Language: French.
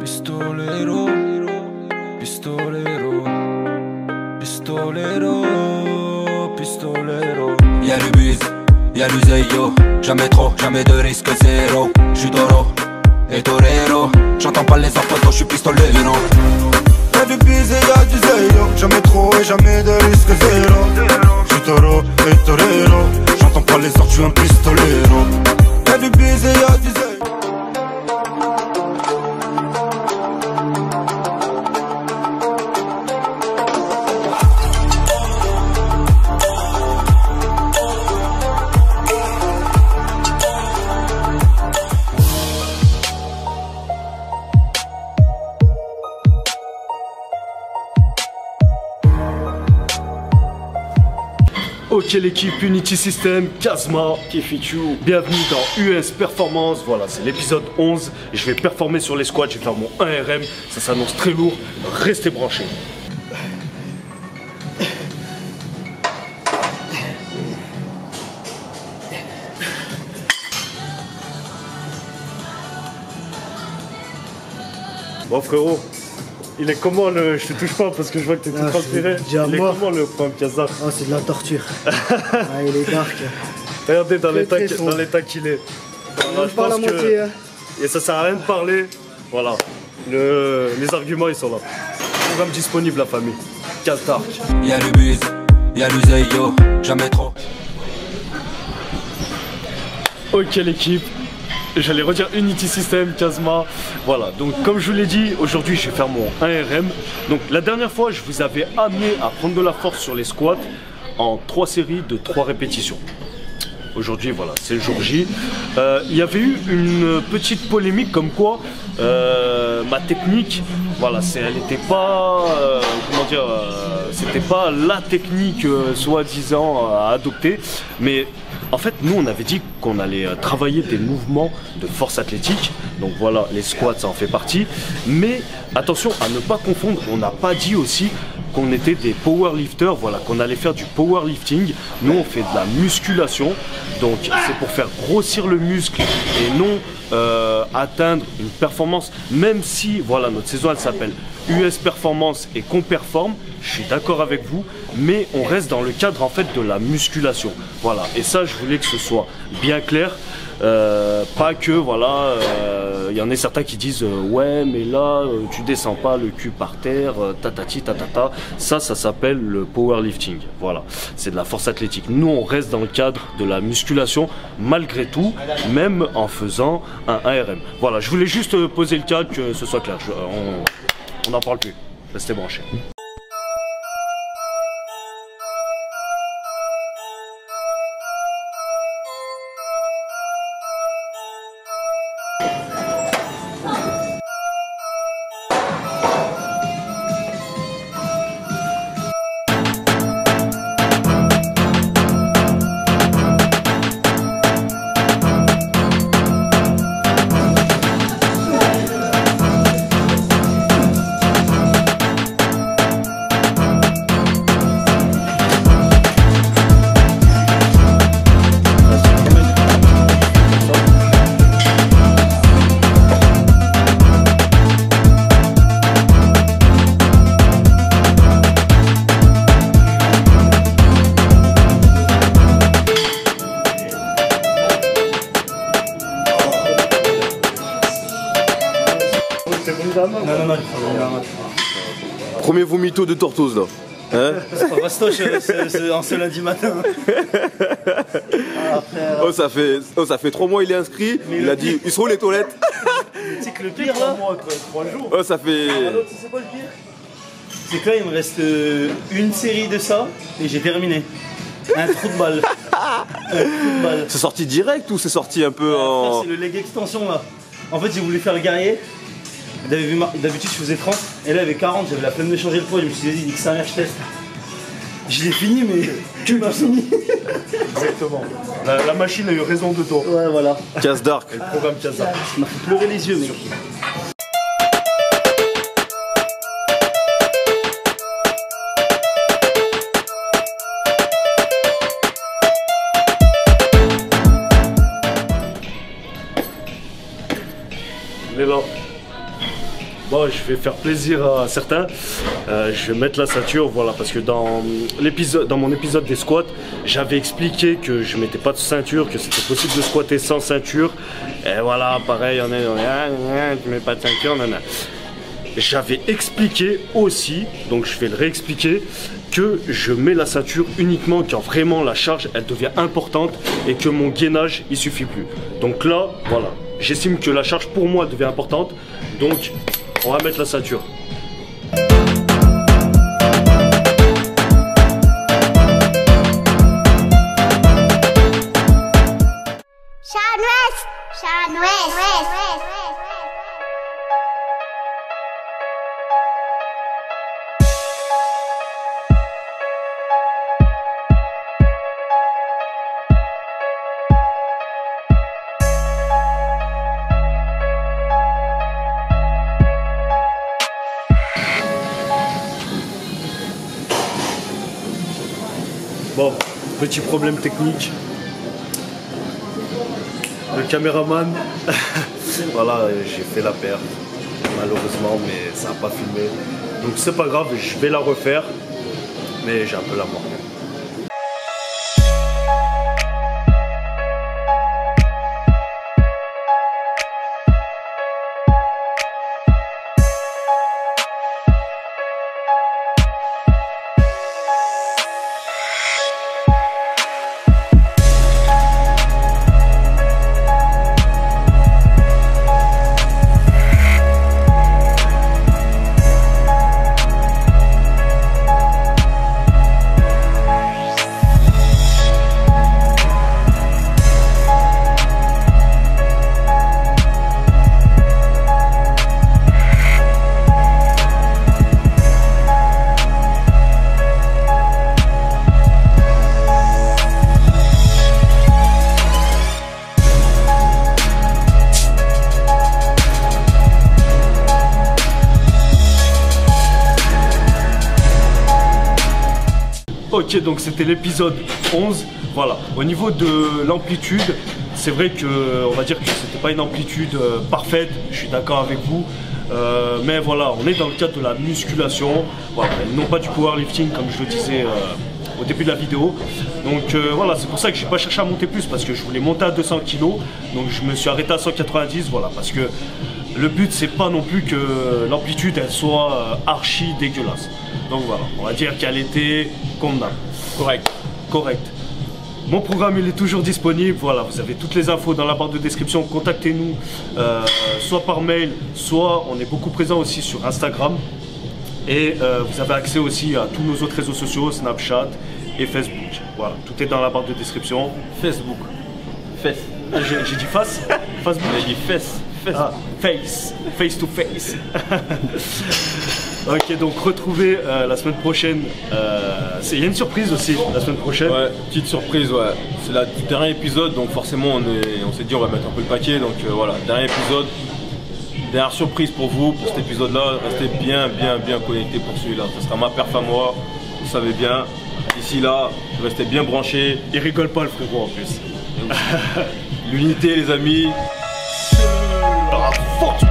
Pistolero, pistolero, pistolero, pistolero. Y'a le buzz, y'a l'useio, jamais trop, jamais de risque zéro. J'suis taureau et torero, j'entends pas les enfants, j'suis pistolero. Y'a du buzz et y'a du zeio, jamais trop et jamais de risque zéro. J'suis taureau et torero, j'entends pas les ordres, j'suis un pistolero. Y'a du buzz et y'a du zeio. Ok l'équipe, Unity System, Kazma, Kefichu, bienvenue dans US Performance. Voilà, c'est l'épisode 11 et je vais performer sur les squats, je vais faire mon 1RM, ça s'annonce très lourd, restez branchés. Bon frérot, il est comment le... Je te touche pas parce que je vois que t'es tout transpiré. Il est comment le programme Kazakh? Oh, c'est de la torture. Ah, il est dark. Regardez dans l'état qu'il est. Voilà, je pense que... Et ça sert à rien de parler. Voilà. Les arguments ils sont là. Programme disponible la famille. Kazakh. Y'a le buzz, y'a l'useio, jamais trop. Ok l'équipe. J'allais redire Unity System, Kazma. Voilà, donc comme je vous l'ai dit, aujourd'hui je vais faire mon 1RM. Donc la dernière fois, je vous avais amené à prendre de la force sur les squats en 3 séries de 3 répétitions. Aujourd'hui, voilà, c'est le jour J. Il y avait eu une petite polémique comme quoi ma technique, voilà, elle n'était pas, comment dire, c'était pas la technique soi-disant à adopter, mais en fait, nous, on avait dit qu'on allait travailler des mouvements de force athlétique. Donc voilà, les squats, ça en fait partie. Mais attention à ne pas confondre, on n'a pas dit aussi qu'on était des powerlifters, voilà, qu'on allait faire du powerlifting. Nous, on fait de la musculation. Donc c'est pour faire grossir le muscle et non atteindre une performance. Même si, voilà, notre saison, elle s'appelle US Performance et qu'on performe, je suis d'accord avec vous, mais on reste dans le cadre en fait de la musculation. Voilà, et ça je voulais que ce soit bien clair, pas que voilà, il y en a certains qui disent ouais mais là tu descends pas le cul par terre, tatati tatata. Ça s'appelle le powerlifting. Voilà, c'est de la force athlétique. Nous on reste dans le cadre de la musculation malgré tout, même en faisant un ARM. Voilà, je voulais juste poser le cadre, que ce soit clair. On n'en parle plus. Restez branchés. Non, Premier vomito de Tortoise là. Hein? c'est pas fastoche, c'est en ce lundi matin. Ça fait 3 mois il est inscrit, il a dit ils seront où les toilettes? C'est que le pire là, 3 jours. Oh ça fait. C'est quoi le pire? C'est que là il me reste une série de ça et j'ai terminé. Un trou de balle. C'est sorti direct ou c'est sorti un peu en. C'est le leg extension là. En fait j'ai voulu faire le guerrier. D'habitude je faisais 30 et là avec 40 j'avais la flemme de changer le poids, je me suis dit vas-y nique sa mère je teste. Je l'ai fini mais tu m'as fini. Exactement. La machine a eu raison de toi. Ouais voilà. Kazakh. Et le programme Kazakh. Tu m'as fait pleurer les yeux mec. Il est là. Bon, je vais faire plaisir à certains. Je vais mettre la ceinture, voilà, parce que dans mon épisode des squats, j'avais expliqué que je mettais pas de ceinture, que c'était possible de squatter sans ceinture. Et voilà, pareil, on est, tu mets pas de ceinture, non. J'avais expliqué aussi, donc je vais le réexpliquer, que je mets la ceinture uniquement quand vraiment la charge elle devient importante et que mon gainage il suffit plus. Donc là, voilà, j'estime que la charge pour moi devient importante, donc on va mettre la ceinture. Sean West. Bon, petit problème technique. Le caméraman, voilà, j'ai fait la perte, malheureusement, mais ça n'a pas filmé. Donc c'est pas grave, je vais la refaire, mais j'ai un peu la mort. Ok, donc c'était l'épisode 11. Voilà, au niveau de l'amplitude, c'est vrai que on va dire que c'était pas une amplitude parfaite, je suis d'accord avec vous. Mais voilà, on est dans le cadre de la musculation, voilà, et non pas du powerlifting comme je le disais au début de la vidéo. Donc voilà, c'est pour ça que j'ai pas cherché à monter plus, parce que je voulais monter à 200 kg. Donc je me suis arrêté à 190, voilà, parce que le but c'est pas non plus que l'amplitude elle soit archi dégueulasse. Donc voilà, on va dire qu'elle était convenable. Correct. Mon programme il est toujours disponible, voilà, vous avez toutes les infos dans la barre de description, contactez-nous soit par mail, soit on est beaucoup présent aussi sur Instagram. Et vous avez accès aussi à tous nos autres réseaux sociaux, Snapchat et Facebook. Voilà, tout est dans la barre de description. Facebook. Fesse. Ah, j'ai dit face. Facebook. J'ai dit fesse. Ah, face to face. Ok, donc retrouvez la semaine prochaine. Il y a une surprise aussi la semaine prochaine. Ouais, petite surprise, ouais. C'est le dernier épisode, donc forcément on s'est dit on va mettre un peu le paquet. Donc voilà, dernier épisode. Dernière surprise pour vous, pour cet épisode-là. Restez bien connectés pour celui-là. Ce sera ma perf à moi, vous savez bien. D'ici là, restez bien branchés. Il rigole pas le frérot en plus. L'unité les amis. La force.